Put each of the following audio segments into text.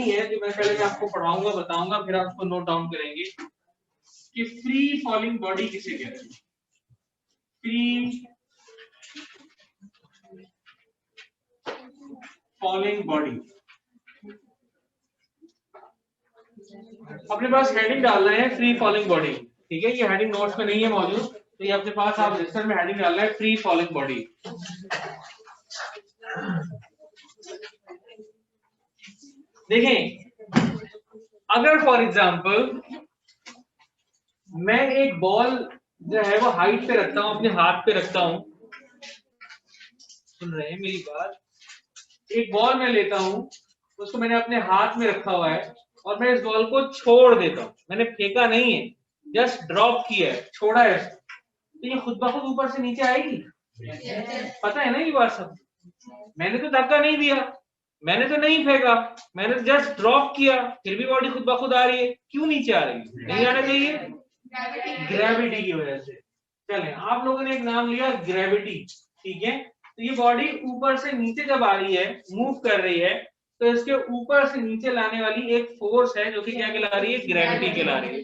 है जो मैं पहले आपको पढ़ाऊंगा बताऊंगा फिर आप उसको नोट डाउन करेंगे कि फ्री फॉलिंग बॉडी किसे कहते हैं। फ्री फॉलिंग बॉडी अपने पास हेडिंग डालना है फ्री फॉलिंग बॉडी। ठीक है, ये हेडिंग नोट्स में नहीं है मौजूद, तो ये अपने पास आप रजिस्टर में हेडिंग डालना है फ्री फॉलिंग बॉडी। देखें, अगर फॉर एग्जांपल मैं एक बॉल जो है वो हाइट पे रखता हूं, अपने हाथ पे रखता हूं, सुन रहे हैं मेरी बात? एक बॉल मैं लेता हूं, उसको मैंने अपने हाथ में रखा हुआ है और मैं इस बॉल को छोड़ देता हूं, मैंने फेंका नहीं है, जस्ट ड्रॉप किया है, छोड़ा है, तो ये खुद ब खुद ऊपर से नीचे आएगी? पता है ना ये बात सब? मैंने तो धक्का नहीं दिया, मैंने तो नहीं फेंका, मैंने जस्ट ड्रॉप किया, फिर भी बॉडी खुद ब खुद आ रही है। क्यों नीचे आ रही है? नहीं आना चाहिए, ग्रेविटी की वजह से। चलें, आप लोगों ने एक नाम लिया ग्रेविटी, ठीक है? तो ये बॉडी ऊपर से नीचे जब आ रही है, मूव कर रही है, तो इसके ऊपर से नीचे लाने वाली एक फोर्स है जो कि क्या कहला रही है? ग्रेविटी कहला रही है।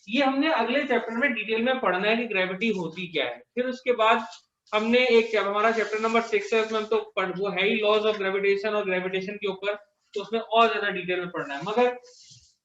ये हमने अगले चैप्टर में डिटेल में पढ़ना है कि ग्रेविटी होती क्या है। फिर उसके बाद हमने एक हमारा चैप्टर नंबर 6 है, उसमें हम तो वो है ही लॉज ऑफ ग्रेविटेशन और ग्रेविटेशन के ऊपर, तो उसमें और ज्यादा डिटेल में पढ़ना है। मगर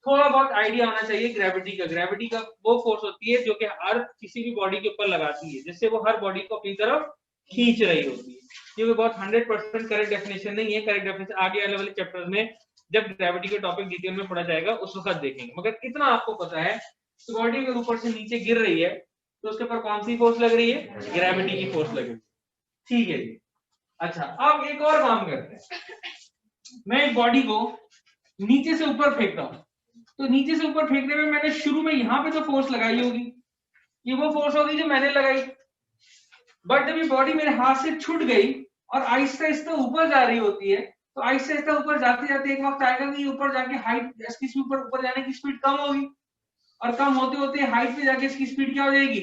थोड़ा बहुत आइडिया होना चाहिए ग्रेविटी का। ग्रेविटी का वो फोर्स होती है जो कि अर्थ किसी भी बॉडी के ऊपर लगाती है, जिससे वो हर बॉडी को अपनी तरफ खींच रही होती है। ये बहुत 100% करेक्ट डेफिनेशन नहीं है, करेक्ट डेफिनेशन आगे आने वाले चैप्टर में जब ग्रेविटी के टॉपिक डिटेल में पढ़ा जाएगा उस वक्त देखेंगे। मगर इतना आपको पता है कि बॉडी अगर ऊपर से नीचे गिर रही है तो उसके ऊपर कौन सी फोर्स लग रही है? ग्रेविटी की फोर्स लग रही है। ठीक है जी। अच्छा, अब एक और काम करते हैं। मैं एक बॉडी को नीचे से ऊपर फेंकता हूं, तो नीचे से ऊपर फेंकने में मैंने शुरू में यहां पे जो फोर्स लगाई होगी ये वो फोर्स होगी जो मैंने लगाई। बट जब ये बॉडी मेरे हाथ से छूट गई और आहिस्ता आहिस्ता ऊपर जा रही होती है, तो आहिस्ता आहिस्ता ऊपर जाते जाते एक वक्त आएगा कि ऊपर जाके हाइट इसकी ऊपर जाने की स्पीड कम होगी, और कम होते होते हाइट पे जाके इसकी स्पीड क्या हो जाएगी?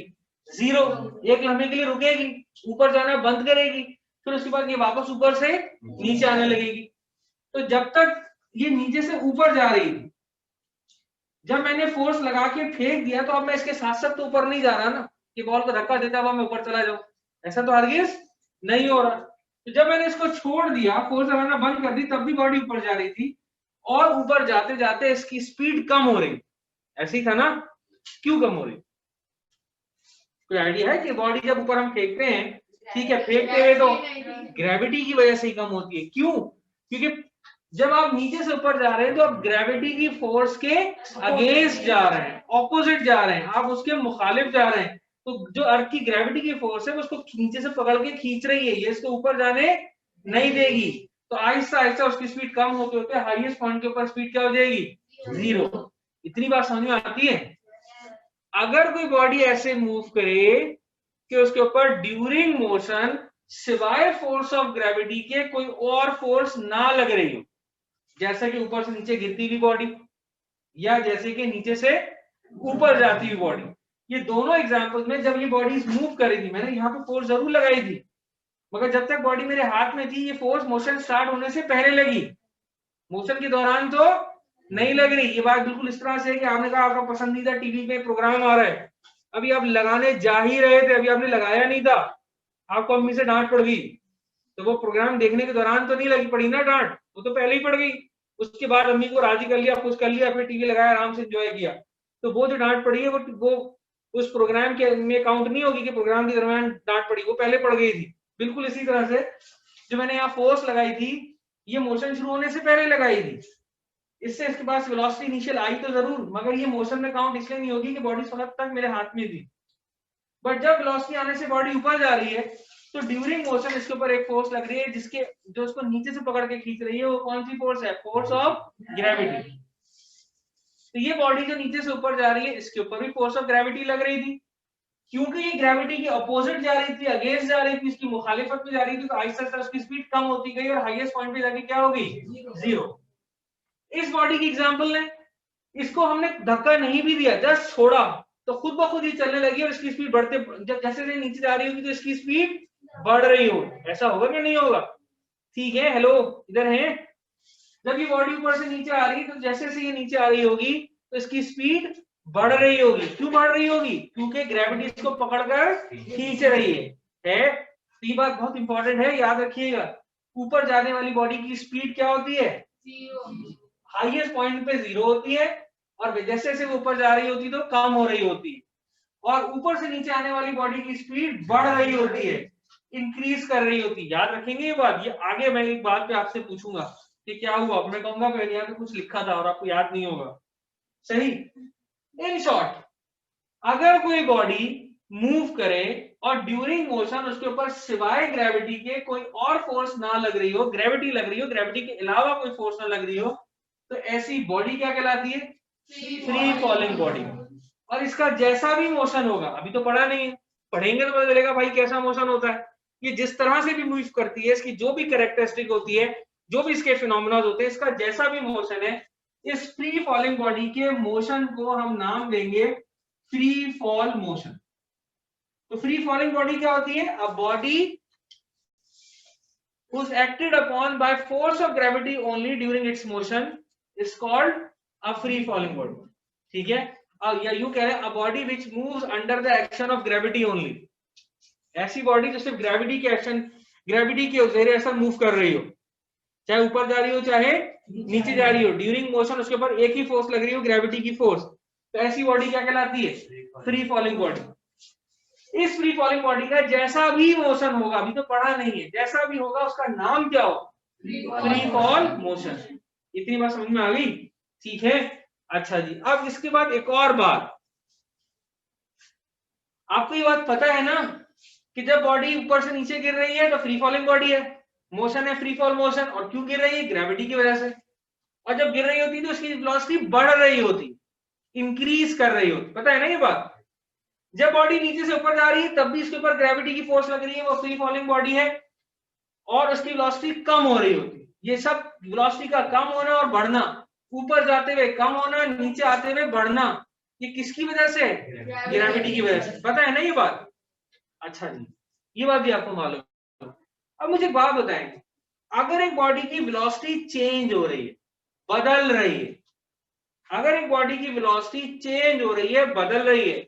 जीरो। एक लम्हे के लिए रुकेगी, ऊपर जाना बंद करेगी, फिर उसके बाद ये वापस ऊपर से नीचे आने लगेगी। तो जब तक ये नीचे से ऊपर जा रही थी, जब मैंने फोर्स लगा के फेंक दिया तो अब मैं इसके साथ साथ तो ऊपर नहीं जा रहा ना, कि बॉल को धक्का देता हुआ मैं ऊपर चला जाऊं, ऐसा तो हरगिज नहीं हो रहा। तो जब मैंने इसको छोड़ दिया, फोर्स लगाना बंद कर दी, तब भी बॉडी ऊपर जा रही थी, और ऊपर जाते जाते इसकी स्पीड कम हो रही। ऐसे ही था ना? क्यों कम हो रही? कोई आइडिया है कि बॉडी जब ऊपर हम फेंकते हैं, ठीक है, फेंकते हुए तो ग्रेविटी की वजह से ही कम होती है। क्यों? क्योंकि जब आप नीचे से ऊपर जा रहे हैं तो आप ग्रेविटी की फोर्स के अगेंस्ट जा रहे हैं, ऑपोजिट जा रहे हैं, आप उसके मुखालिफ जा रहे हैं। तो जो अर्थ की ग्रेविटी की फोर्स है उसको नीचे से पकड़ के खींच रही है, ये इसको ऊपर जाने नहीं देगी। तो आहिस्ता आहिस्ता उसकी स्पीड कम होते होते हाईएस्ट पॉइंट के ऊपर स्पीड क्या हो जाएगी? जीरो। इतनी बात समझ में आती है? अगर कोई बॉडी ऐसे मूव करे कि उसके ऊपर ड्यूरिंग मोशन सिवाय फोर्स ऑफ ग्रेविटी के कोई और फोर्स ना लग रही हो, जैसे कि ऊपर से नीचे गिरती हुई बॉडी या जैसे कि नीचे से ऊपर जाती हुई बॉडी, ये दोनों एग्जांपल्स में जब ये बॉडीज मूव कर रही थी मैंने यहाँ पे फोर्स जरूर लगाई थी, मगर जब तक बॉडी मेरे हाथ में थी ये फोर्स मोशन स्टार्ट होने से पहले लगी, मोशन के दौरान तो नहीं लग रही। ये बात बिल्कुल इस तरह से है कि आपने कहा आपका पसंदीदा टीवी पे प्रोग्राम आ रहा है, अभी आप लगाने जा ही रहे थे, अभी आपने लगाया नहीं था, आपको अम्मी से डांट पड़ गई, तो वो प्रोग्राम देखने के दौरान तो नहीं लगी पड़ी ना डांट, वो तो पहले ही पड़ गई। उसके बाद अम्मी को राजी कर लिया, खुश कर लिया, फिर टीवी लगाया, आराम से एंजॉय किया, तो वो जो डांट पड़ी है वो उस प्रोग्राम के में काउंट नहीं होगी कि प्रोग्राम के दरमियान डांट पड़ी, वो पहले पड़ गई थी। बिल्कुल इसी तरह से जो मैंने यहाँ फोर्स लगाई थी ये मोशन शुरू होने से पहले लगाई थी, इससे इसके पास वेलोसिटी इनिशियल आई तो जरूर, मगर ये मोशन में काउंट इसलिए नहीं होगी कि बॉडी उस वक्त तक मेरे हाथ में थी। बट जब वेलोसिटी आने से बॉडी ऊपर जा रही है तो ड्यूरिंग मोशन इसके ऊपर एक फोर्स लग रही है जिसके जो उसको नीचे से पकड़ के खींच रही है, वो कौन सी फोर्स है? Force of gravity. तो ये बॉडी जो नीचे से ऊपर जा रही है इसके ऊपर भी फोर्स ऑफ ग्रेविटी लग रही थी, क्योंकि ये ग्रेविटी की अपोजिट जा रही थी, अगेंस्ट जा रही थी, इसकी मुखालिफत में जा रही थी, तो आहिस्ता आहिस्ता उसकी स्पीड कम होती गई और हाईएस्ट पॉइंट पे जाके क्या हो गई? जीरो। इस बॉडी की एग्जांपल है, इसको हमने धक्का नहीं भी दिया, जस्ट छोड़ा तो खुद ब खुद ही चलने लगी और इसकी स्पीड बढ़ते, जब जैसे जैसे नीचे जा रही होगी तो इसकी स्पीड बढ़ रही हो। ऐसा होगा कि नहीं होगा? ठीक है, हेलो इधर है? जब ये बॉडी ऊपर से नीचे आ रही है तो जैसे से ये नीचे आ रही होगी तो इसकी स्पीड बढ़ रही होगी। क्यों बढ़ रही होगी? क्योंकि ग्रेविटी इसको पकड़कर खींच रही है? तो ये बात बहुत इंपॉर्टेंट है, याद रखिएगा। ऊपर जाने वाली बॉडी की स्पीड क्या होती है? हाईएस्ट पॉइंट पे 0 होती है, और जैसे जैसे वो ऊपर जा रही होती तो कम हो रही होती है। और ऊपर से नीचे आने वाली बॉडी की स्पीड बढ़ रही होती है, इंक्रीज कर रही होती है। याद रखेंगे ये बात। ये आगे मैं एक बात पे आपसे पूछूंगा कि क्या हुआ, मैं कहूंगा पहले यहाँ पे कुछ लिखा था और आपको याद नहीं होगा। सही। इन शॉर्ट, अगर कोई बॉडी मूव करे और ड्यूरिंग मोशन उसके ऊपर सिवाय ग्रेविटी के कोई और फोर्स ना लग रही हो, ग्रेविटी लग रही हो, ग्रेविटी के अलावा कोई फोर्स ना लग रही हो, तो ऐसी बॉडी क्या कहलाती है? Free falling body. और इसका जैसा भी मोशन होगा, अभी तो पढ़ा नहीं है, पढ़ेंगे तो पता चलेगा भाई कैसा मोशन होता है। ये जिस तरह से भी मूव करती है, इसकी जो भी कैरेक्टरिस्टिक होती है, जो भी इसके फिनोमेना होते हैं, इसका जैसा भी मोशन है, इस फ्री फॉलिंग बॉडी के मोशन को हम नाम देंगे फ्री फॉल मोशन। तो फ्री फॉलिंग बॉडी क्या होती है? A body who's acted upon by force of gravity only during its motion is called a free falling body। ठीक है? या यूं कह रहे हैं, a body which moves under the action of gravity only। ऐसी बॉडी जो सिर्फ ग्रेविटी के एक्शन, ग्रेविटी के जेर असर मूव कर रही हो, चाहे ऊपर जा रही हो चाहे नीचे जा रही हो, ड्यूरिंग मोशन उसके ऊपर एक ही फोर्स लग रही हो, ग्रेविटी की फोर्स, तो ऐसी बॉडी क्या कहलाती है? Free falling body. इस फ्री फॉलिंग बॉडी का जैसा भी मोशन होगा, अभी तो पढ़ा नहीं है, जैसा भी होगा उसका नाम क्या हो? Free fall motion. इतनी बात समझ में आ गई? ठीक है, अच्छा जी। अब इसके बाद एक और बात, आपको ये बात पता है ना कि जब बॉडी ऊपर से नीचे गिर रही है तो फ्री फॉलिंग बॉडी है, मोशन है फ्री फॉल मोशन। और क्यों गिर रही है? ग्रेविटी की वजह से। और जब गिर रही होती तो उसकी वेलोसिटी बढ़ रही होती, इंक्रीज कर रही होती। पता है ना ये बात? जब बॉडी नीचे से ऊपर जा रही है तब भी इसके ऊपर ग्रेविटी की फोर्स लग रही है, वो फ्री फॉलिंग बॉडी है, और उसकी वेलोसिटी कम हो रही होती है। ये सब वेलोसिटी का कम होना और बढ़ना, ऊपर जाते हुए कम होना, नीचे आते हुए बढ़ना, ये किसकी वजह से? ग्रेविटी की वजह से। पता है ना ये बात? अच्छा जी, ये बात भी आपको मालूम है। अब मुझे बात बताएं, अगर एक बॉडी की वेलोसिटी चेंज हो रही है, बदल रही है, अगर एक बॉडी की वेलोसिटी चेंज हो रही है, बदल रही है,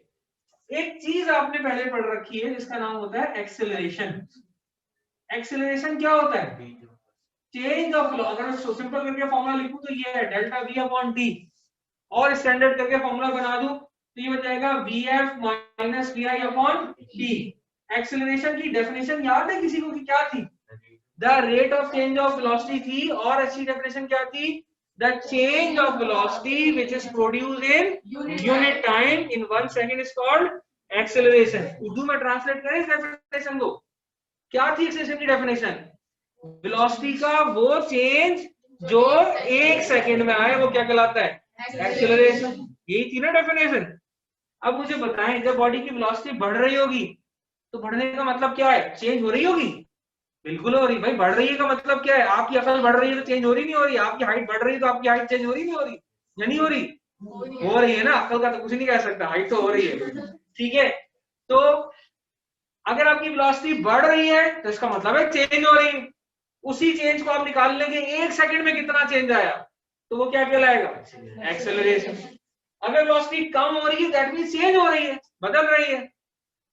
एक चीज आपने पहले पढ़ रखी है जिसका नाम होता है एक्सेलरेशन। एक्सेलरेशन क्या होता है? Change of flow. अगर मैं सिंपल करके फॉर्मूला लिखूं तो ये है डेल्टा वी अपॉन टी, और स्टैंडर्ड करके फॉर्मूला बना दूं तो ये हो जाएगा V F minus V I upon T. Acceleration की डेफिनेशन याद है किसी को कि क्या थी? The rate of change of velocity थी, और अच्छी डेफिनेशन क्या थी? The change of velocity which is produced in unit time in 1 second is called acceleration। Urdu में ट्रांसलेट करें इस डेफिनेशन को, क्या थी एक्सेलरेशन की डेफिनेशन? वेलोसिटी का वो चेंज जो 1 सेकेंड में आए वो क्या कहलाता है? एक्सेलरेशन। यही थी ना डेफिनेशन। अब मुझे बताएं, जब बॉडी की वेलोसिटी बढ़ रही होगी तो बढ़ने का मतलब क्या है? चेंज हो रही होगी। बिल्कुल हो रही भाई। बढ़ रही है का मतलब क्या है? आपकी अकल बढ़ रही है तो चेंज हो रही नहीं हो रही? आपकी हाइट बढ़ रही है तो आपकी हाइट चेंज हो रही नहीं हो रही? या नहीं हो रही? हो रही है ना। अकल का तो कुछ नहीं कह सकता, हाइट तो हो रही है। ठीक है, तो अगर आपकी वेलोसिटी बढ़ रही है तो इसका मतलब है चेंज हो रही है। उसी चेंज को आप निकाल लेंगे 1 सेकंड में कितना चेंज आया, तो वो क्या कहलाएगा? एक्सेलरेशन। अगर वेलोसिटी कम हो रही है दैट मींस चेंज हो रही है, बदल रही है।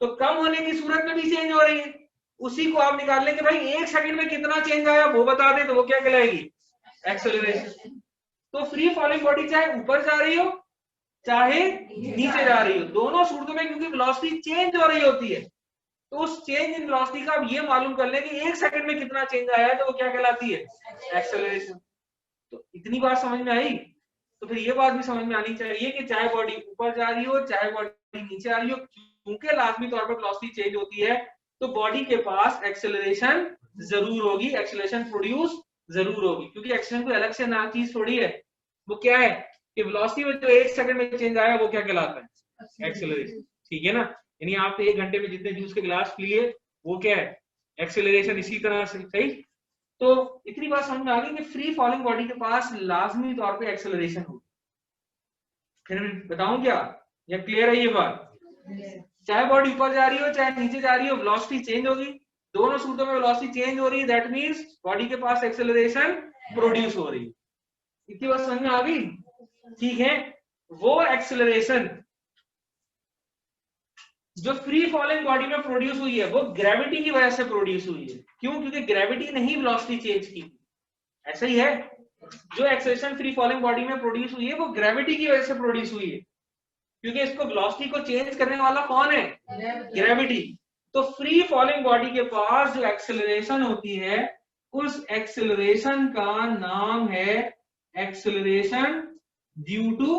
तो कम होने की सूरत में भी चेंज हो रही है, उसी को आप निकाल लेंगे भाई 1 सेकंड में कितना चेंज आया वो बता दे, तो वो क्या कहलाएगी? एक्सेलरेशन। तो फ्री फॉलिंग बॉडी चाहे ऊपर जा रही हो चाहे नीचे जा रही हो, दोनों सूरतों में क्योंकि वेलोसिटी चेंज हो रही होती है, तो उस चेंज इन वेलोसिटी का आप ये मालूम कर ले कि 1 सेकंड में कितना चेंज आया है, तो वो क्या कहलाती है? एक्सेलरेशन। तो इतनी बात समझ में आई? तो फिर ये बात भी समझ में आनी चाहिए कि चाहे बॉडी ऊपर जा रही हो चाहे बॉडी नीचे आ रही हो, क्योंकि लाजमी तौर पर वेलोसिटी चेंज होती है, तो बॉडी के पास एक्सेलरेशन जरूर होगी, एक्सेलरेशन प्रोड्यूस जरूर होगी। क्योंकि एक्सेलरेशन कोई अलग से ना चीज थोड़ी है, वो क्या है कि वेलोसिटी में जो 1 सेकंड में चेंज आया वो क्या कहलाता है? एक्सेलरेशन। ठीक है ना? यानी आप 1 घंटे में जितने जूस के गिलास पिए वो क्या है? एक्सेलरेशन। इसी तरह से सही। तो इतनी बात समझ में आ गई कि फ्री फॉलिंग बॉडी के पास लाजमी तौर पे एक्सेलरेशन होगी। फिर बताऊं क्या, या क्लियर है ये बात? चाहे बॉडी ऊपर जा रही हो चाहे नीचे जा रही हो, वेलोसिटी चेंज होगी। दोनों सूरतों में वेलोसिटी चेंज हो रही है, दैट मींस बॉडी के पास एक्सेलरेशन प्रोड्यूस हो रही है। इतनी बात समझ में आ गई? ठीक है, वो एक्सेलरेशन जो फ्री फॉलिंग बॉडी में प्रोड्यूस हुई है वो ग्रेविटी की वजह से प्रोड्यूस हुई है। क्यों? क्योंकि ग्रेविटी ने ही वेलोसिटी चेंज की। ऐसा ही है, जो एक्सेलरेशन फ्री फॉलिंग बॉडी में प्रोड्यूस हुई है वो ग्रेविटी की वजह से प्रोड्यूस हुई है, क्योंकि इसको वेलोसिटी को चेंज करने वाला कौन है? ग्रेविटी। तो फ्री फॉलिंग बॉडी के पास जो एक्सेलरेशन होती है उस एक्सेलरेशन का नाम है एक्सेलरेशन ड्यू टू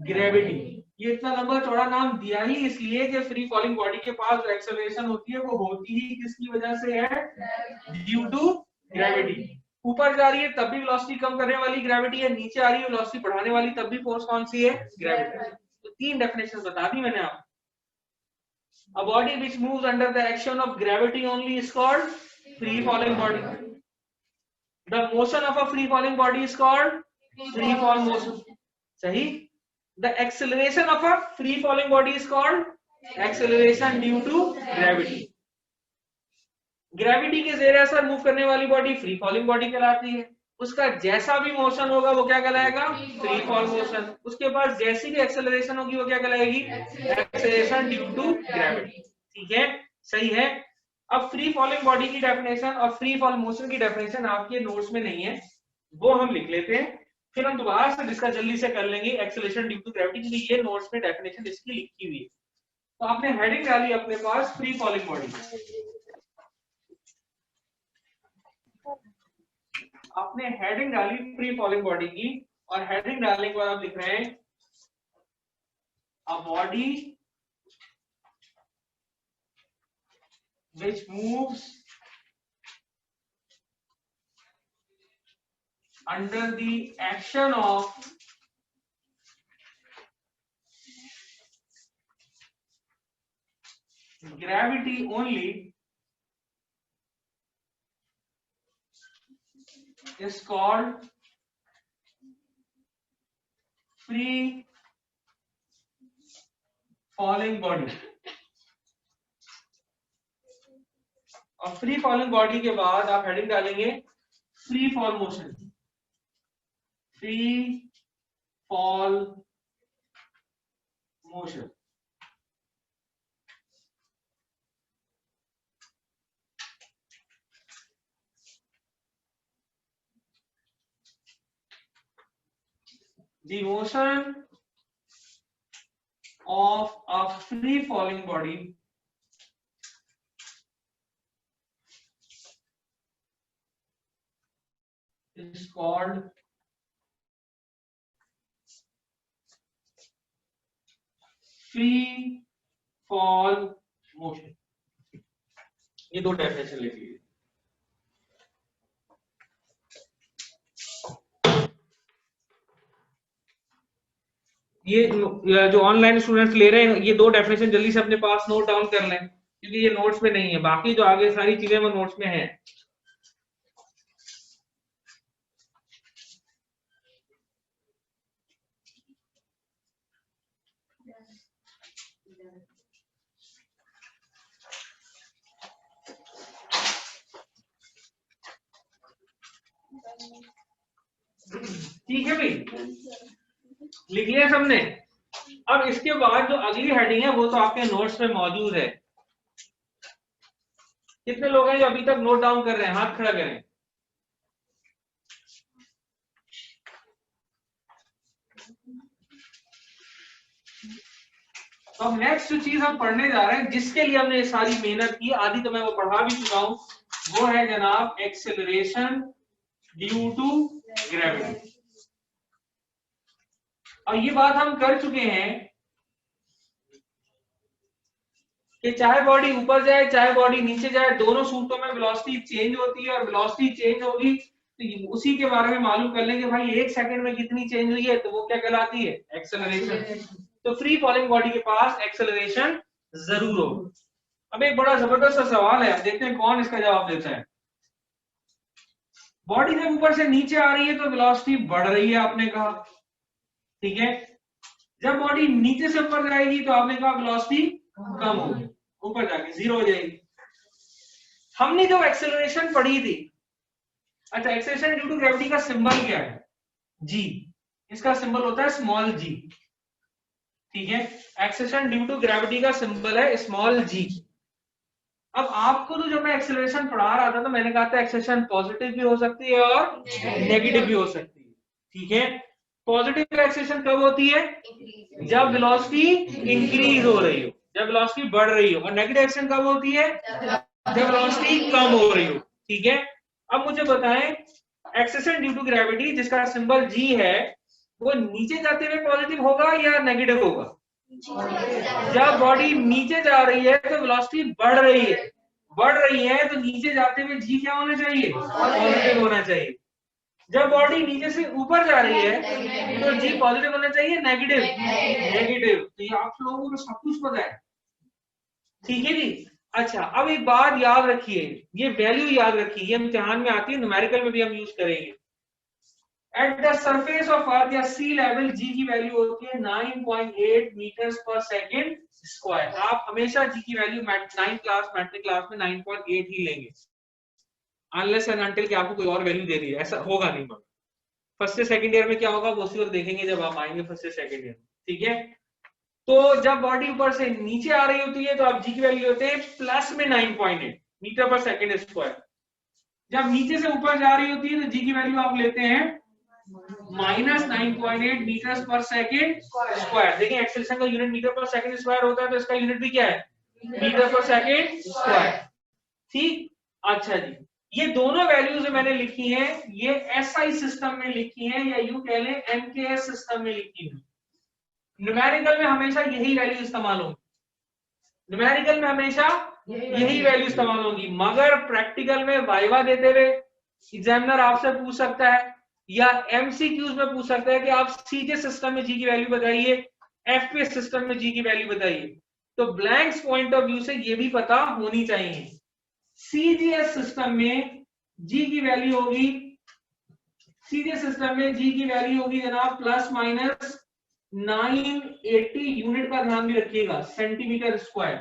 ग्रेविटी। ये इतना लंबा चौड़ा नाम दिया ही इसलिए कि फ्री फॉलिंग बॉडी के पास जो एक्सेलरेशन होती है वो होती ही किसकी वजह से है? Due to gravity. ऊपर जा रही है तब भी वेलोसिटी कम करने वाली ग्रेविटी है, नीचे आ रही है वेलोसिटी बढ़ाने वाली तब भी फोर्स कौन सी है? ग्रेविटी। तो तीन डेफिनेशन बता दी मैंने आपको। A body which moves under the action of gravity only is called free falling body. The motion of a free falling body is called free fall motion. सही? The acceleration of a free falling body is called acceleration due to gravity. Gravity के जेर असर move करने वाली body free falling body कहलाती है। उसका जैसा भी मोशन होगा वो क्या कहलाएगा? Free fall motion. उसके पास जैसी भी एक्सेलरेशन होगी वो क्या कहलाएगी? Acceleration due to gravity. ठीक है, सही है। अब फ्री फॉलिंग बॉडी की डेफिनेशन और फ्री फॉल मोशन की डेफिनेशन आपके नोट्स में नहीं है, वो हम लिख लेते हैं, फिर हम दोबारा से डिस्कस जल्दी से कर लेंगे एक्सेलरेशन ड्यू टू ग्रेविटी, क्योंकि ये नोट्स में डेफिनेशन इसकी लिखी हुई है। तो आपने हेडिंग डाली अपने पास फ्री फॉलिंग बॉडी, आपने हेडिंग डाली फ्री फॉलिंग बॉडी की, और हेडिंग डालने के बाद आप लिख रहे हैं a body which moves under the action of gravity only is called free falling body। और फ्री फॉलिंग बॉडी के बाद आप हेडिंग डालेंगे free fall motion. Free fall motion. The motion of a free falling body is called free fall motion। ये दो definition लिख लीजिए। ये जो ऑनलाइन स्टूडेंट्स ले रहे हैं ये दो डेफिनेशन जल्दी से अपने पास नोट डाउन कर लें, क्योंकि ये नोट्स में नहीं है, बाकी जो आगे सारी चीजें वो नोट्स में है। ठीक है भाई, लिख लिया सबने? अब इसके बाद जो अगली हेडिंग है वो तो आपके नोट्स में मौजूद है। कितने लोग हैं जो अभी तक नोट डाउन कर रहे हैं? हाथ खड़ा करें। तो अब नेक्स्ट जो चीज हम पढ़ने जा रहे हैं, जिसके लिए हमने ये सारी मेहनत की, आधी तो मैं वो पढ़ा भी चुका हूं, वो है जनाब एक्सेलरेशन ड्यू टू ग्रेविटी। और ये बात हम कर चुके हैं कि चाहे बॉडी ऊपर जाए चाहे बॉडी नीचे जाए, दोनों सूत्रों में वेलोसिटी चेंज होती है, और वेलोसिटी चेंज होगी तो उसी के बारे में मालूम कर लेंगे भाई एक सेकंड में कितनी चेंज हुई है, तो वो क्या कहलाती है? एक्सेलरेशन। तो फ्री फॉलिंग बॉडी के पास एक्सेलरेशन जरूर हो। अब एक बड़ा जबरदस्त सा सवाल है, अब देखते हैं कौन इसका जवाब देता है। बॉडी जब ऊपर से नीचे आ रही है तो वेलोसिटी बढ़ रही है आपने कहा, ठीक है। जब बॉडी नीचे से ऊपर जाएगी तो आपने कहा वेलोसिटी कम होगी, ऊपर जाके जीरो हो जाएगी। हमने जो एक्सेलरेशन पढ़ी थी, अच्छा एक्सेलरेशन ड्यू टू ग्रेविटी का सिंबल क्या है? जी, इसका सिंबल होता है स्मॉल जी, ठीक है। एक्सेलरेशन ड्यू टू ग्रेविटी का सिंबल है स्मॉल जी। अब आपको तो जब मैं एक्सेलरेशन पढ़ा रहा था तो मैंने कहा था एक्सेलरेशन पॉजिटिव भी हो सकती है और नेगेटिव भी हो सकती है, ठीक है। पॉजिटिव एक्सेलरेशन कब होती है? जब वेलोसिटी इंक्रीज हो रही हो, जब वेलोसिटी बढ़ रही हो। और नेगेटिव एक्सेलरेशन कब होती है? जब वेलोसिटी कम हो रही हो, ठीक है। अब मुझे बताएं, एक्सेलरेशन ड्यू टू ग्रेविटी जिसका सिंबल जी है, वो नीचे जाते हुए पॉजिटिव होगा या नेगेटिव होगा? जब बॉडी नीचे जा रही है तो वेलोसिटी बढ़ रही है, बढ़ रही है तो नीचे जाते हुए जी क्या होना चाहिए? पॉजिटिव होना चाहिए। जब बॉडी नीचे से ऊपर जा रही है तो जी पॉजिटिव होना चाहिए नेगेटिव? नेगेटिव। तो ये आप लोगों को सब कुछ पता है, ठीक है जी। अच्छा, अब एक बात याद रखिए, ये वैल्यू याद रखिए, ये इम्तिहान में आती है, न्यूमेरिकल में भी हम यूज करेंगे। At the surface of earth या सी लेवल जी की वैल्यू होती है 9.8 मीटर्स पर सेकेंड स्क्वायर। आप हमेशा जी की value 9th class matric class में 9.8 ही लेंगे, अनलेस एंड अनटिल कि आपको कोई और वैल्यू दे दी है, ऐसा होगा नहीं। मगर फर्स्ट से सेकंड ईयर में क्या होगा वो उसी वक्त देखेंगे जब आप आएंगे फर्स्ट से सेकंड ईयर, ठीक है। तो जब बॉडी ऊपर से नीचे आ रही होती है तो आप जी की वैल्यू होते हैं प्लस में 9.8 मीटर पर सेकेंड स्क्वायर। जब नीचे से ऊपर जा रही होती है तो जी की वैल्यू आप लेते हैं माइनस 9.8 मीटर पर सेकेंड स्क्वायर। देखिए एक्सेलरेशन का यूनिट मीटर पर सेकेंड स्क्वायर होता है तो इसका यूनिट भी क्या है? मीटर पर सेकेंड स्क्वायर, ठीक। अच्छा जी, ये दोनों वैल्यूज मैंने लिखी हैं, ये एसआई सिस्टम में लिखी हैं या यूं कह लें एमकेएस सिस्टम में लिखी हैं। न्यूमेरिकल में हमेशा यही वैल्यू इस्तेमाल होगी, न्यूमेरिकल में हमेशा यही वैल्यू इस्तेमाल होगी। मगर प्रैक्टिकल में वाइवा देते हुए एग्जामिनर आपसे पूछ सकता है या एमसीक्यूज में पूछ सकता है कि आप सीजे सिस्टम में जी की वैल्यू बताइए, एफपीएस सिस्टम में जी की वैल्यू बताइए। तो ब्लैंक्स पॉइंट ऑफ व्यू से ये भी पता होनी चाहिए। सीजीएस सिस्टम में जी की वैल्यू होगी, सीजीएस सिस्टम में जी की वैल्यू होगी जनाब प्लस माइनस 980 यूनिट का ध्यान भी रखिएगा, सेंटीमीटर स्क्वायर।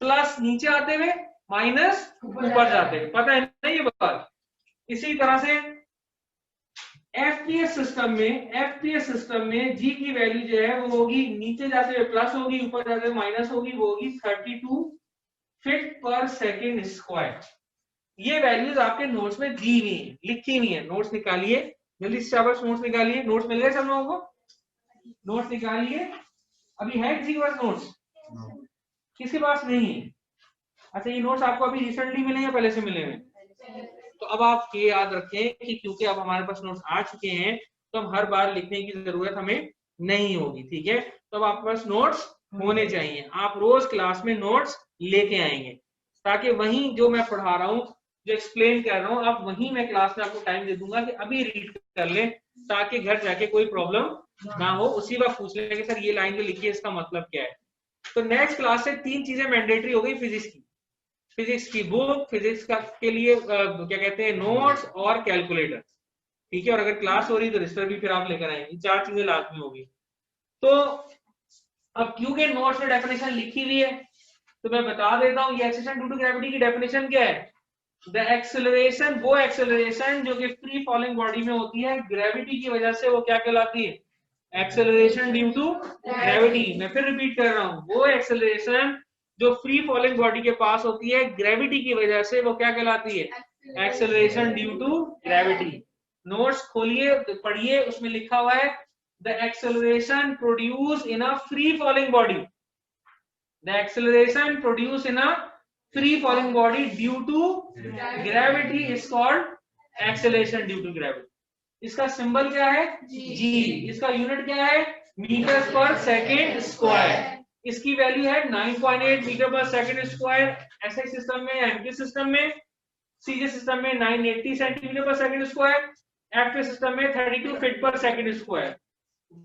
प्लस नीचे आते हुए माइनस ऊपर जाते हुए, पता है ना ये बात। इसी तरह से एफपीएस सिस्टम में जी की वैल्यू जो है वो होगी नीचे जाते हुए प्लस होगी, ऊपर जाते हुए माइनस होगी, वो होगी 32 फीट पर सेकेंड स्क्वायर। ये वैल्यूज आपके नोट्स में दी हुई है, लिखी हुई है। नोट्स निकालिए जल्दी से, शाबाश नोट्स निकालिए। नोट्स मिल गए सब लोगों को? नोट्स निकालिए। अभी है किसी के पास नोट्स? किसके पास नहीं है? अच्छा, ये नोट्स आपको अभी रिसेंटली मिले या पहले से मिले हुए? तो अब आप ये याद रखें कि क्योंकि अब हमारे पास नोट्स आ चुके हैं तो हम हर बार लिखने की जरूरत हमें नहीं होगी, ठीक है। तो अब आपके पास नोट्स होने चाहिए, आप रोज क्लास में नोट्स लेके आएंगे ताकि वहीं जो मैं पढ़ा रहा हूँ, जो एक्सप्लेन कर रहा हूँ, आप वहीं मैं क्लास में आपको टाइम दे दूंगा कि अभी रीड कर लें ताकि घर जाके कोई प्रॉब्लम ना हो, उसी वक्त पूछ लें कि सर ये लाइन जो लिखी है इसका मतलब क्या है। तो नेक्स्ट क्लास से 3 चीजें मैंडेटरी हो गई फिजिक्स की बुक, फिजिक्स का के लिए क्या कहते हैं नोट्स और कैलकुलेटर, ठीक है। और अगर क्लास हो रही तो रजिस्टर भी फिर आप लेकर आएंगे, 4 चीजें लाजमी होगी। तो अब क्योंकि नोट्स में डेफिनेशन लिखी हुई है तो मैं बता देता हूं, ये एक्सेलरेशन ड्यू टू ग्रेविटी की डेफिनेशन क्या है। द एक्सेलरेशन, वो एक्सेलरेशन जो कि फ्री फॉलिंग बॉडी में होती है ग्रेविटी की वजह से, वो क्या कहलाती है? Acceleration due to gravity. मैं फिर रिपीट कर रहा हूं, वो एक्सेलरेशन जो फ्री फॉलिंग बॉडी के पास होती है ग्रेविटी की वजह से, वो क्या कहलाती है? Acceleration due to gravity. Notes खोलिए तो पढ़िए, उसमें लिखा हुआ है the acceleration produce in a free falling body, the acceleration produce in a free falling body due to gravity is called acceleration due to gravity. इसका सिंबल क्या है? जी। इसका यूनिट क्या है? मीटर पर सेकेंड स्क्वायर। इसकी वैल्यू है 9.8 metre पर सेकेंड स्क्वायर एसआई सिस्टम में, एमके सिस्टम में। सीजे सिस्टम में 980 सेंटीमीटर पर सेकेंड स्क्वायर, एफके सिस्टम में 32 फीट पर सेकेंड स्क्वायर।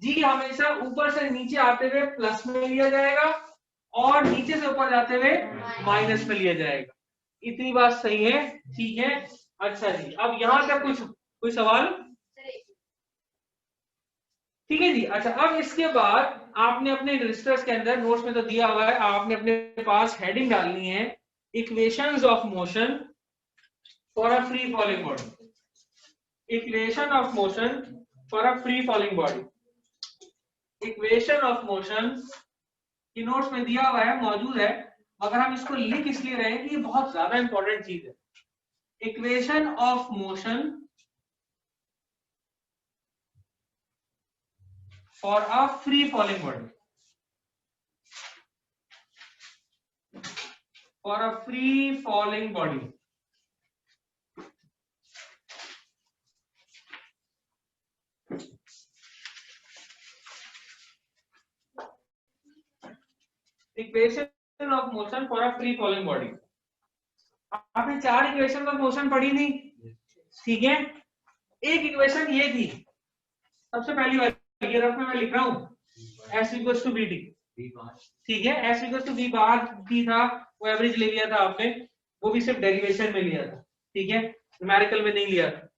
जी हमेशा ऊपर से नीचे आते हुए प्लस में लिया जाएगा और नीचे से ऊपर जाते हुए माइनस में लिया जाएगा। इतनी बात सही है, ठीक है। अच्छा जी, अब यहां तक कोई सवाल? ठीक है जी। अच्छा, अब इसके बाद आपने अपने रजिस्टर्स के अंदर, नोट्स में तो दिया हुआ है, आपने अपने पास हेडिंग डालनी है equations of motion for a free falling body. Equation of motion for a free falling body. Equation of motion की नोट्स में दिया हुआ है, मौजूद है, मगर हम इसको लिख इसलिए रहे हैं कि ये बहुत ज्यादा इंपॉर्टेंट चीज है। Equation of motion for a free falling body, for a free falling body. Equation of motion for a free falling body. आपने 4 इक्वेशन ऑफ मोशन पढ़ी नहीं, ठीक है। एक इक्वेशन ये थी, सबसे पहली वाली, ये रफ में मैं लिख रहा हूं, s इक्वल्स टू bd, ठीक है। s इक्वल्स टू b बार भी था, वो एवरेज ले लिया था आपने, वो भी सिर्फ डेरिवेशन में लिया था, ठीक है, न्यूमेरिकल में नहीं लिया था।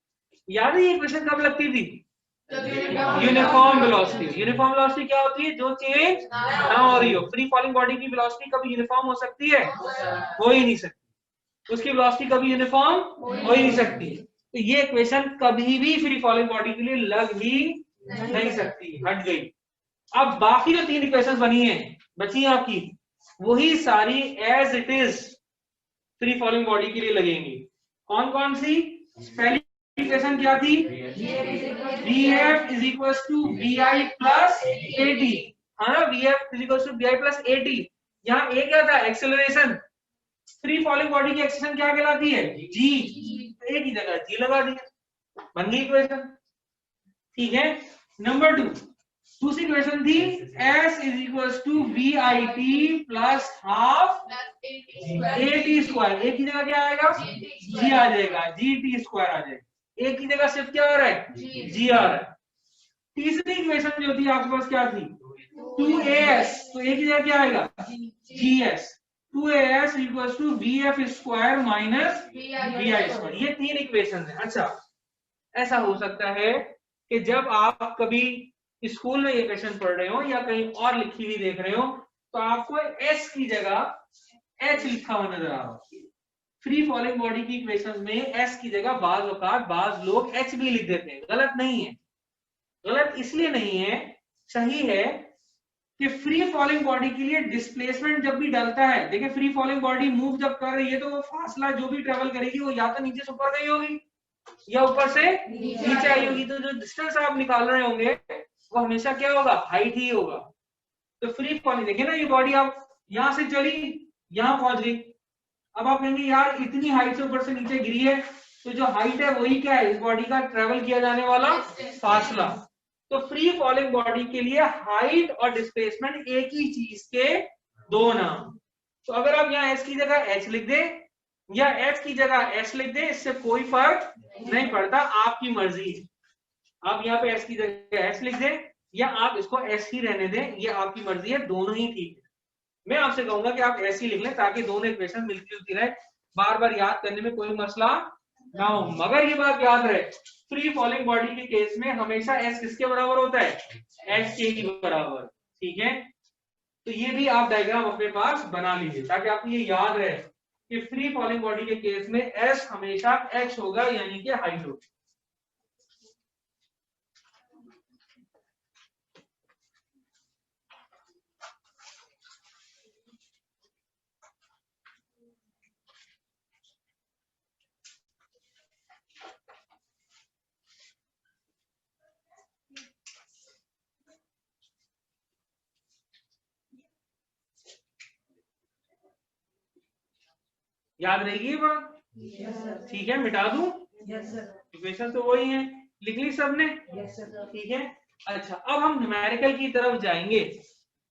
याद है ये इक्वेशन कब लगती थी? Uniform velocity. यूनिफॉर्म वेलोसिटी क्या होती है? जो चेंज ना हो रही हो। फ्री फॉलिंग बॉडी की वेलोसिटी कभी यूनिफॉर्म हो सकती है? हो ही नहीं सकती। उसकी वेलोसिटी कभी यूनिफॉर्म हो ही नहीं सकती। तो ये इक्वेशन कभी भी फ्री फॉलिंग बॉडी के लिए लग ही नहीं सकती, हट गई। अब बाकी जो 3 इक्वेशन बनी है, बची है आपकी, वही सारी as it is free falling body के लिए लगेंगी। कौन कौन सी? पहली इक्वेशन क्या थी? Vf is equal to Vi plus AT, हाँ ना, Vf is equal to Vi plus AT। यहाँ A क्या था? एक्सेलरेशन। फ्री फॉलिंग बॉडी की एक्सेलरेशन क्या कहलाती है? G। A की जगह G लगा दिया, बन गई इक्वेशन, ठीक है। नंबर 2, दूसरी इक्वेशन थी S is equal to VIT plus half AT square. A की जगह क्या आएगा? G आ जाएगा, GT स्क्वायर आ जाएगा। एक की जगह सिर्फ क्या आ रहा है? जी आ रहा है। तीसरी इक्वेशन जो थी आपके पास क्या थी? 2AS, तो एक की जगह क्या आएगा? GS। 2AS equals to VF square minus VI square. ये 3 इक्वेशन है। अच्छा, ऐसा हो सकता है कि जब आप कभी स्कूल में ये इक्वेशन पढ़ रहे हो या कहीं और लिखी हुई देख रहे हो, तो आपको S की जगह H लिखा हुआ नजर आ रहा हो। फ्री फॉलिंग बॉडी की इक्वेशन में S की जगह बाज औकात बाज लोग H भी लिख देते हैं। गलत नहीं है, गलत इसलिए नहीं है, सही है कि फ्री फॉलिंग बॉडी के लिए डिस्प्लेसमेंट जब भी डलता है, देखिए फ्री फॉलिंग बॉडी मूव जब कर रही है तो वो फासला जो भी ट्रेवल करेगी वो या तो नीचे से ऊपर गई होगी या ऊपर से नीचे आई होगी। तो जो डिस्टेंस आप निकाल रहे होंगे वो हमेशा क्या होगा? हाइट ही होगा। तो फ्री फॉलिंग, देखिए ना, ये बॉडी आप यहां से चली, यहां पहुंच गई। अब आप कहेंगे यार इतनी हाइट से ऊपर से नीचे गिरी है, तो जो हाइट है वही क्या है? इस बॉडी का ट्रेवल किया जाने वाला फासला। तो फ्री फॉलिंग बॉडी के लिए हाइट और डिस्प्लेसमेंट एक ही चीज के दो नाम। तो अगर आप यहाँ एस की जगह एच लिख दे या एच की जगह एस लिख दे, इससे कोई फर्क नहीं पड़ता, आपकी मर्जी है। आप यहाँ पे एस की जगह एस लिख दे या आप इसको एस ही रहने दें, ये आपकी मर्जी है, दोनों ही ठीक है। मैं आपसे कहूंगा कि आप ऐसे ही लिख लें ताकि दोनों इक्वेशन मिलती जुलती रहे, बार बार याद करने में कोई मसला ना हो। मगर ये बात याद रहे, फ्री फॉलिंग बॉडी के केस में हमेशा एस किसके बराबर होता है? एस के ही बराबर, ठीक है। तो ये भी आप डायग्राम अपने पास बना लीजिए ताकि आपको ये याद रहे कि फ्री फॉलिंग बॉडी के केस में एस हमेशा एच होगा, यानी कि हाइट होगी। याद रहेगी ये बात? ठीक है, मिटा दूं? इक्वेशन तो वही है, लिख ली सबने? ठीक है। अच्छा, अब हम न्यूमेरिकल की तरफ जाएंगे।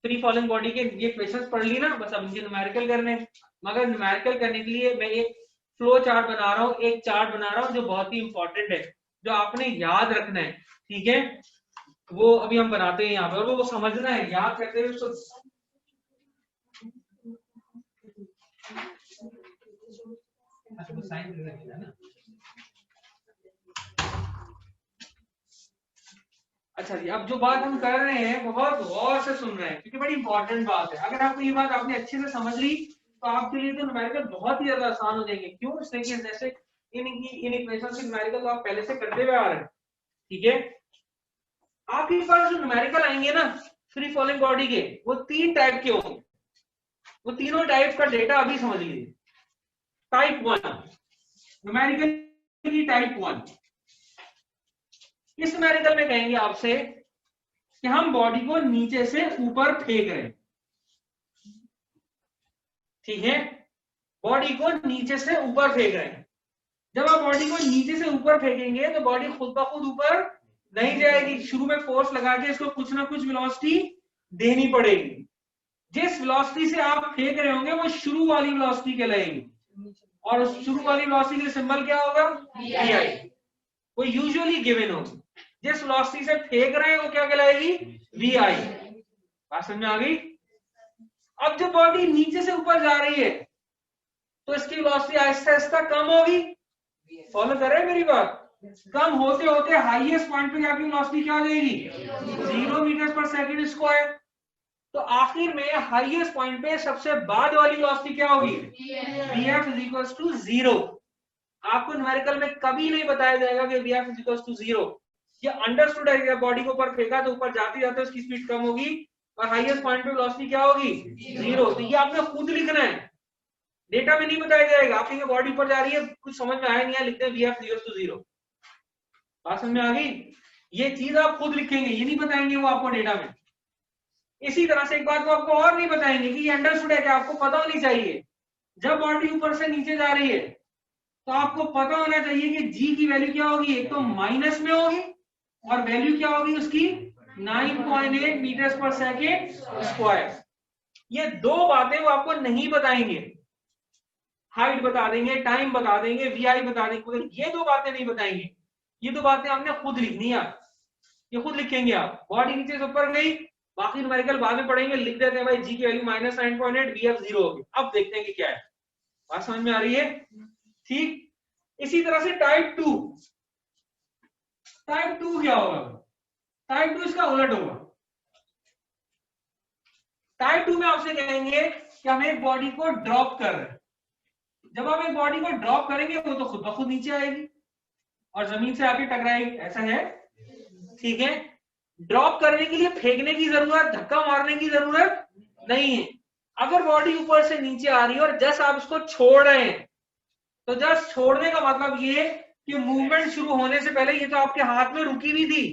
फ्री फॉलिंग बॉडी के ये क्वेश्चंस पढ़ ली ना, बस अब इनके न्यूमेरिकल करने। मगर न्यूमेरिकल करने के लिए मैं एक फ्लो चार्ट बना रहा हूँ, एक चार्ट बना रहा हूँ जो बहुत ही इंपॉर्टेंट है, जो आपने याद रखना है, ठीक है। वो अभी हम बनाते हैं यहाँ पर, और वो समझना है, याद करते हुए उसको। अच्छा, साइन करना है ना। अच्छा जी, अब जो बात हम कर रहे हैं बहुत गौर से सुन रहे हैं क्योंकि बड़ी इंपॉर्टेंट बात है। अगर आपको ये बात आपने अच्छे से समझ ली तो आपके लिए तो न्यूमेरिकल बहुत ही ज्यादा आसान हो जाएंगे। क्यों? इसलिए कि जैसे इन इक्वेशन से न्यूमेरिकल आप पहले से करते हुए आ रहे हैं, ठीक है। आपके पास जो न्यूमेरिकल आएंगे ना फ्री फॉलिंग बॉडी के, वो 3 टाइप के होंगे। वो तीनों टाइप का डेटा अभी समझ लीजिए। टाइप 1 न्यूमेरिकल की टाइप 1, इस न्यूमेरिकल में कहेंगे आपसे कि हम बॉडी को नीचे से ऊपर फेंक रहे हैं, ठीक है, बॉडी को नीचे से ऊपर फेंक रहे हैं। जब आप बॉडी को नीचे से ऊपर फेंकेंगे तो बॉडी खुद ब खुद ऊपर नहीं जाएगी, शुरू में फोर्स लगा के इसको कुछ ना कुछ वेलोसिटी देनी पड़ेगी। जिस वेलोसिटी से आप फेंक रहे होंगे वो शुरू वाली वेलोसिटी कहलाएगी, और उस शुरू वाली वेलोसिटी का सिंबल क्या होगा, vi। वो यूजुअली गिवन होगी। जिस वेलोसिटी से फेंक रहे हैं वो क्या कहलाएगी, vi। बात समझ में आ गई। अब जब बॉडी नीचे से ऊपर जा रही है तो इसकी वेलोसिटी आहिस्ता आहिस्ता कम होगी। फॉलो कर रहे हैं मेरी बात। कम होते होते हाईएस्ट पॉइंट पे आपकी वेलोसिटी क्या आ जाएगी, 0 मीटर पर सेकंड स्क्वायर। तो आखिर में हाईएस्ट पॉइंट पे सबसे बाद वाली वेलोसिटी क्या होगी, vf is equals to 0। आपको न्यूमेरिकल में कभी नहीं बताया जाएगा कि vf is equals to 0। ये अंडरस्टूड है, बॉडी को ऊपर फेंका तो ऊपर जाते जाते उसकी स्पीड कम होगी और हाईएस्ट पॉइंट पे वेलोसिटी क्या होगी, 0। तो ये आपने खुद लिखना है, डेटा में नहीं बताया जाएगा। आपकी बॉडी ऊपर जा रही है, कुछ समझ में आया नहीं है, लिखते हैं vf equals to 0। बात समझ में आ गई। ये चीज आप खुद लिखेंगे, ये नहीं बताएंगे वो आपको डेटा में। इसी तरह से एक बात को आपको और नहीं बताएंगे कि ये अंडरस्टूड है कि आपको पता होनी चाहिए, जब बॉडी ऊपर से नीचे जा रही है तो आपको पता होना चाहिए कि जी की वैल्यू क्या होगी, एक तो माइनस में होगी और वैल्यू क्या होगी उसकी 9.8 मीटर पर सेकेंड स्क्वायर। ये दो बातें वो आपको नहीं बताएंगे। हाइट बता देंगे, टाइम बता देंगे, वीआई बता देंगे, ये दो बातें नहीं बताएंगे। ये दो बातें आपने खुद लिखनी है, ये खुद लिखेंगे आप। बॉडी नीचे से ऊपर गई, बाकी न्यूमेरिकल बाद में पढ़ेंगे, लिख देते हैं भाई जी की वैल्यू -9.8, वीएफ 0 होगी। अब देखते हैं कि क्या है। बात समझ में आ रही है, ठीक। इसी तरह से टाइप 2, टाइप 2 क्या होगा, टाइप 2 इसका उलट होगा। टाइप 2 में आपसे कहेंगे कि हम एक बॉडी को ड्रॉप कर रहे हैं। जब आप एक बॉडी को ड्रॉप करेंगे वो तो खुद ब खुद नीचे आएगी और जमीन से आके टकराएगी, ऐसा है, ठीक है। ड्रॉप करने के लिए फेंकने की जरूरत, धक्का मारने की जरूरत नहीं है। अगर बॉडी ऊपर से नीचे आ रही है और जस्ट आप इसको छोड़ रहे हैं, तो जस्ट छोड़ने का मतलब ये कि मूवमेंट शुरू होने से पहले ये तो आपके हाथ में रुकी हुई थी,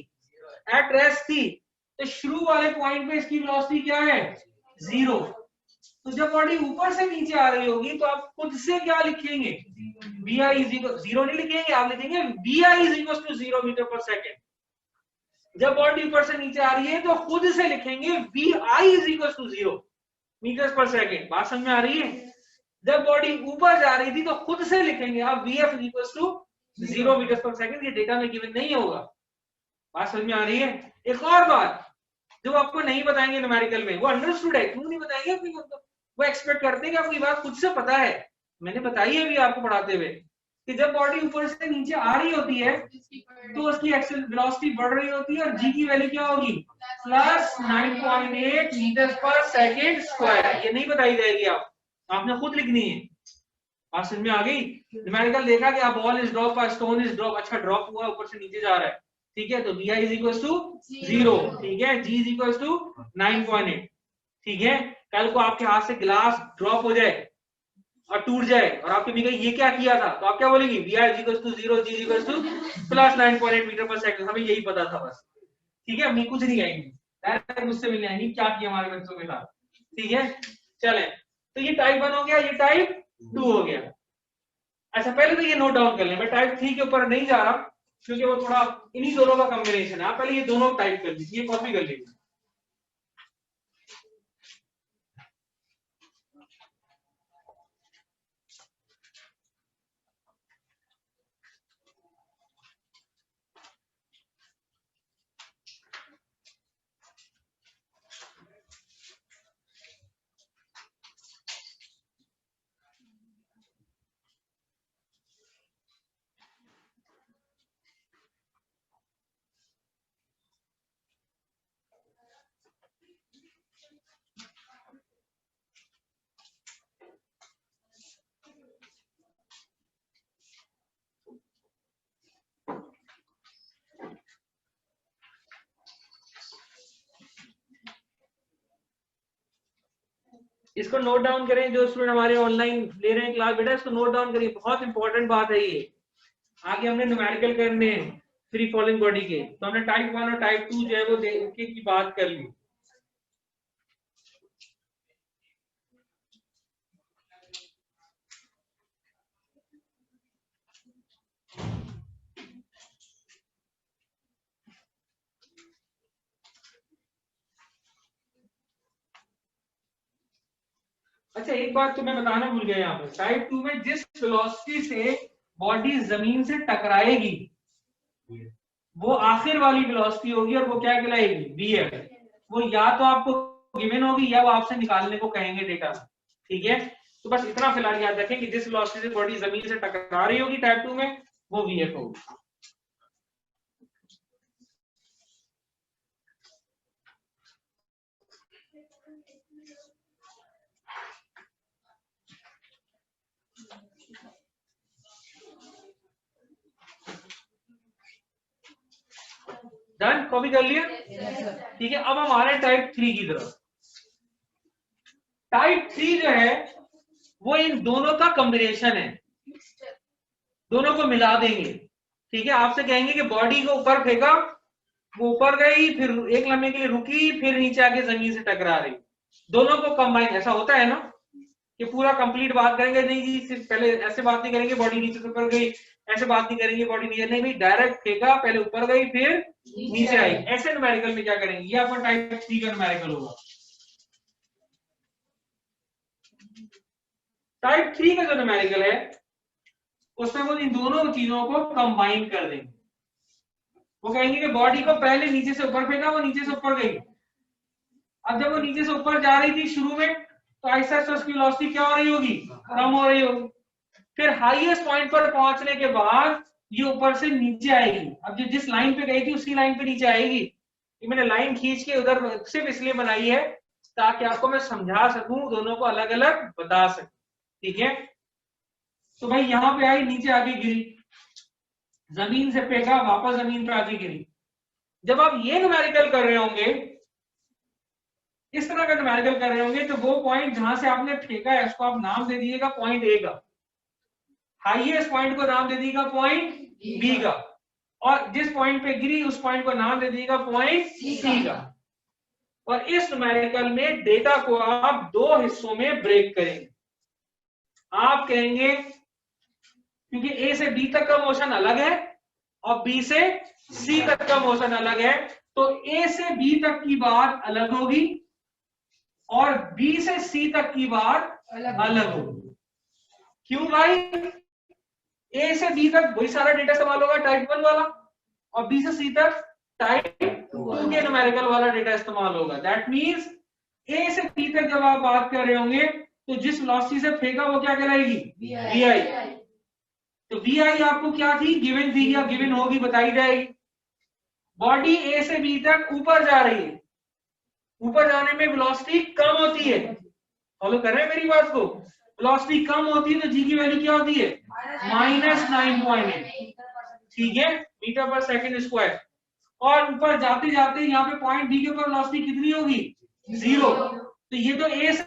एट रेस्ट थी, तो शुरू वाले पॉइंट पे इसकी वेलोसिटी क्या है, 0। तो जब बॉडी ऊपर से नीचे आ रही होगी तो आप खुद से क्या लिखेंगे, vi is equal, 0 नहीं लिखेंगे, आप लिखेंगे vi is equal to 0 metre पर सेकेंड। जब बॉडी ऊपर से नीचे आ रही है तो खुद से लिखेंगे vi is equal to 0 metre पर सेकेंड। बात समझ में आ रही है। जब बॉडी ऊपर जा रही थी तो खुद से लिखेंगे आप vf is equal to 0 metre पर सेकेंड। ये डेटा में गिवन नहीं होगा। बात समझ में आ रही है। एक और बात जो आपको नहीं बताएंगे न्यूमेरिकल में, वो अंडरस्टूड है, क्यों नहीं बताएंगे अपनी, वो एक्सपेक्ट करते हैं कि आपको ये बात खुद से पता है। मैंने बताई है अभी आपको पढ़ाते हुए कि जब बॉडी ऊपर से नीचे आ रही होती है तो उसकी एक्सेल वेलोसिटी बढ़ रही होती है और जी की वैल्यू क्या होगी, +9.8 मीटर पर सेकेंड स्क्वायर। ये नहीं बताई जाएगी, आपने खुद लिखनी है। बात समझ में आ गई। न्यूमेरिकल देखा कि ball is drop, stone is drop, अच्छा ड्रॉप हुआ, ऊपर से नीचे जा रहा है, ठीक है, तो vi is equals to 0, ठीक है, g is equals to 9.8, ठीक है। कल को आपके हाथ से गिलास ड्रॉप हो जाए और टूट जाए और आपके भी ये क्या किया था, तो आप क्या बोलेंगे, vi is equals to 0, g is equals to +9.8 metre पर सेकंड। हमें यही पता था बस, ठीक है, हम कुछ नहीं कहेंगे, डायरेक्ट मुझसे मिलने आएंगे क्या किया हमारे बच्चों के साथ, ठीक है। चले, तो ये टाइप 1 हो गया, ये टाइप 2 हो गया। अच्छा पहले तो ये नोट डाउन कर लें, मैं टाइप 3 के ऊपर नहीं जा रहा क्योंकि वो थोड़ा इन्हीं दोनों का कॉम्बिनेशन है। आप पहले ये दोनों टाइप कर लीजिए, ये कॉपी कर लीजिए। इसको नोट डाउन करें, जो स्टूडेंट हमारे ऑनलाइन ले रहे हैं क्लास, बेटा इसको नोट डाउन करिए, बहुत इंपॉर्टेंट बात है ये। आगे हमने न्यूमेरिकल करने फ्री फॉलिंग बॉडी के, तो हमने टाइप 1 और टाइप 2 जो है वो देखने की बात कर ली। अच्छा एक बात तो मैं बताना भूल गया यहाँ पे, टाइप 2 में जिस वेलोसिटी से बॉडी जमीन से टकराएगी वो आखिर वाली वेलोसिटी होगी, और वो क्या कहलाएगी, bf। वो या तो आपको गिवन होगी या वो आपसे निकालने को कहेंगे डेटा, ठीक है। तो बस इतना फिलहाल याद रखें कि जिस वेलोसिटी से बॉडी जमीन से टकरा रही होगी टाइप 2 में, वो bf होगी। डन, कॉपी कर लिया, ठीक है। अब हम आ रहे हैं टाइप 3 की तरफ। टाइप 3 जो है वो इन दोनों का कॉम्बिनेशन है, दोनों को मिला देंगे, ठीक है। आपसे कहेंगे कि बॉडी को ऊपर फेंका, वो ऊपर गई, फिर एक लम्हे के लिए रुकी, फिर नीचे आके जमीन से टकरा रही, दोनों को कंबाइन, ऐसा होता है ना कि पूरा कंप्लीट बात करेंगे, नहीं जी सिर्फ पहले ऐसे बात नहीं करेंगे बॉडी नीचे से ऊपर गई, ऐसे बात नहीं करेंगे बॉडी नीचे, नहीं भाई डायरेक्ट फेंका, पहले ऊपर गई फिर नीचे आई। ऐसे न्यूमेरिकल में क्या करेंगे, ये आपका टाइप 3 का न्यूमेरिकल होगा। टाइप 3 का जो न्यूमेरिकल है उसमें वो इन दोनों चीजों को कंबाइन कर देंगे। वो कहेंगे कि बॉडी को पहले नीचे से ऊपर फेंका, वो नीचे से ऊपर गई, अब जब वो नीचे से ऊपर जा रही थी शुरू में, तो ऐसा ऐसा उसकी वेलोसिटी क्या हो रही होगी, कम हो रही होगी। फिर हाईएस्ट पॉइंट पर पहुंचने के बाद ये ऊपर से नीचे आएगी, अब जिस लाइन पे गई थी उसी लाइन पे नीचे आएगी। ये मैंने लाइन खींच के उधर सिर्फ इसलिए बनाई है ताकि आपको मैं समझा सकूं, दोनों को अलग अलग बता सकूं, ठीक है। तो भाई यहाँ पे आई, नीचे आके गिरी, जमीन से फेंका, वापस जमीन पे आके गिरी। जब आप ये न्यूमेरिकल कर रहे होंगे, इस तरह का न्यूमेरिकल कर रहे होंगे, तो वो पॉइंट जहां से आपने फेंका है उसको आप नाम दे दीजिएगा पॉइंट ए का, हाईएस्ट पॉइंट को नाम दे दीजिएगा पॉइंट बी का, और जिस पॉइंट पे गिरी उस पॉइंट को नाम दे दीजिएगा पॉइंट सी का। और इस न्यूमेरिकल में डेटा को आप दो हिस्सों में ब्रेक करेंगे। आप कहेंगे क्योंकि ए से बी तक का मोशन अलग है और बी से सी तक का मोशन अलग है, तो ए से बी तक की बात अलग होगी और बी से सी तक की बात अलग होगी। क्यों भाई, ए से बी तक वही सारा डेटा इस्तेमाल होगा टाइप 1 वाला, और बी से सी तक टाइप 2 के न्यूमेरिकल वाला डेटा इस्तेमाल होगा। दैट मींस ए से बी तक जब आप बात कर रहे होंगे तो जिस वेलोसिटी से फेंका वो क्या कहलाएगी, वी आई। तो वी आई आपको क्या थी, गिवन थी या गिवन होगी, बताई जाएगी। बॉडी ए से बी तक ऊपर जा रही है, ऊपर जाने में वेलोसिटी कम होती है, फॉलो कर रहे हैं मेरी बात को, वेलोसिटी कम होती है तो जी की वैल्यू क्या होती है, -9.8, ठीक है, मीटर पर सेकंड स्क्वायर। और ऊपर जाते जाते यहाँ पे पॉइंट बी के ऊपर वेलोसिटी कितनी होगी, 0। तो ये तो ए से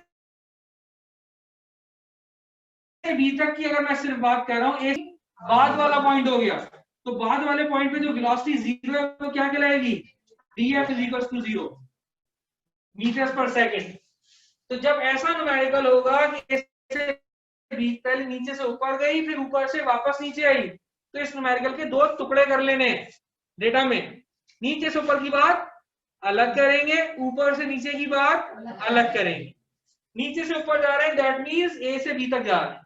बी तक की अगर मैं सिर्फ बात कर रहा हूँ, ए बाद वाला पॉइंट हो गया, तो बाद वाले पॉइंट पे जो वेलोसिटी 0 है वो क्या कहलाएगी, df = 0 मीटर्स पर सेकंड। तो जब ऐसा न्यूमेरिकल होगा कि पहले नीचे से ऊपर गई फिर ऊपर से वापस नीचे आई, तो इस न्यूमेरिकल के दो टुकड़े कर लेने डेटा में, नीचे से ऊपर की बात अलग करेंगे, ऊपर से नीचे की बात अलग करेंगे। नीचे से ऊपर जा रहे हैं दैट मींस ए से बी तक जा रहे हैं,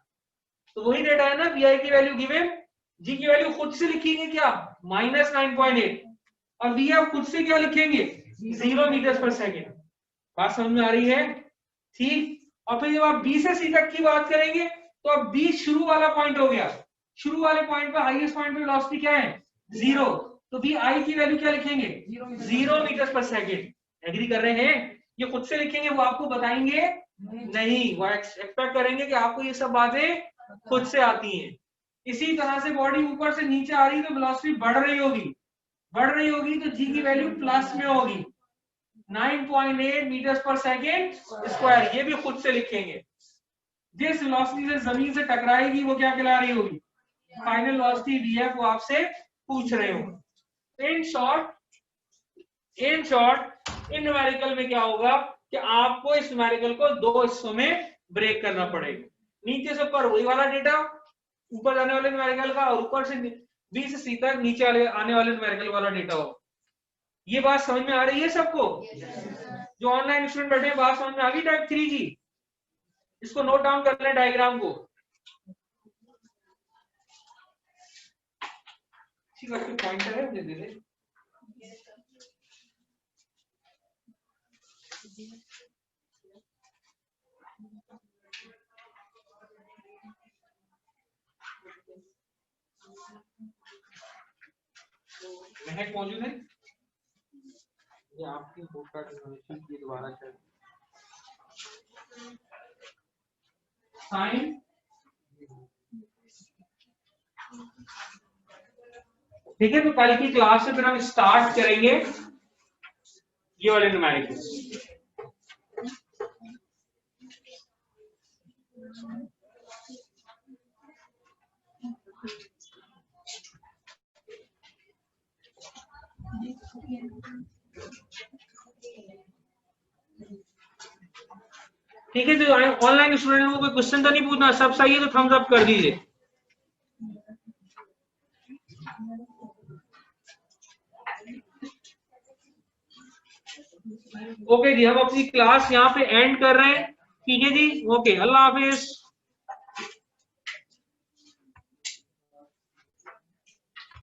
तो वही डेटा है ना, वी आई की वैल्यू गिवन, जी की वैल्यू खुद से लिखेंगे क्या, -9.8, और वी आप खुद से क्या लिखेंगे, 0 मीटर्स पर सेकेंड। बात समझ में आ रही है, ठीक। और फिर जब आप बी से सी तक की बात करेंगे तो अब बी शुरू वाला पॉइंट हो गया, शुरू वाले पॉइंट पर हाईएस्ट पॉइंट पे वेलोसिटी क्या है, 0, तो वी आई की वैल्यू क्या लिखेंगे, 0 मीटर्स पर सेकेंड। एग्री कर रहे हैं, ये खुद से लिखेंगे, वो आपको बताएंगे नहीं, वो एक्सपेक्ट करेंगे कि आपको ये सब बातें खुद से आती हैं। इसी तरह से बॉडी ऊपर से नीचे आ रही है तो वेलोसिटी बढ़ रही होगी तो जी की वैल्यू प्लस में होगी, 9.8 मीटर्स पर सेकेंड स्क्वायर, ये भी खुद से लिखेंगे। जिस वेलोसिटी से जमीन से टकराएगी वो क्या कहला रही होगी, फाइनल वेलोसिटी वीएफ, वो आपसे पूछ रहे हो। इन शॉर्ट इन न्यूमेरिकल में क्या होगा कि आपको इस न्यूमेरिकल को दो हिस्सों में ब्रेक करना पड़ेगा। नीचे से ऊपर वही वाला डेटा, ऊपर जाने वाले न्यूमेरिकल का, और ऊपर से बी से सी तक नीचे आने वाले न्यूमेरिकल वाला डेटा हो। ये बात समझ में आ रही है सबको? जो ऑनलाइन स्टूडेंट बैठे हैं, बात समझ में आ गई टाइप 3 की? इसको नोट डाउन कर लें डायग्राम को। ठीक है, पॉइंटर है, दे दे। महक मौजूद है? ये आपकी बुक का डोनेशन की दोबारा चल। साइन ठीक है, तो कल की क्लास से फिर हम स्टार्ट करेंगे ये वाले न्यूमेरिकल्स। ठीक है, जो ऑनलाइन स्टूडेंट को कोई क्वेश्चन तो नहीं पूछना, सब सही है तो थम्स अप कर दीजिए। ओके जी, हम अपनी क्लास यहाँ पे एंड कर रहे हैं। ठीक है जी, ओके, अल्लाह हाफिज।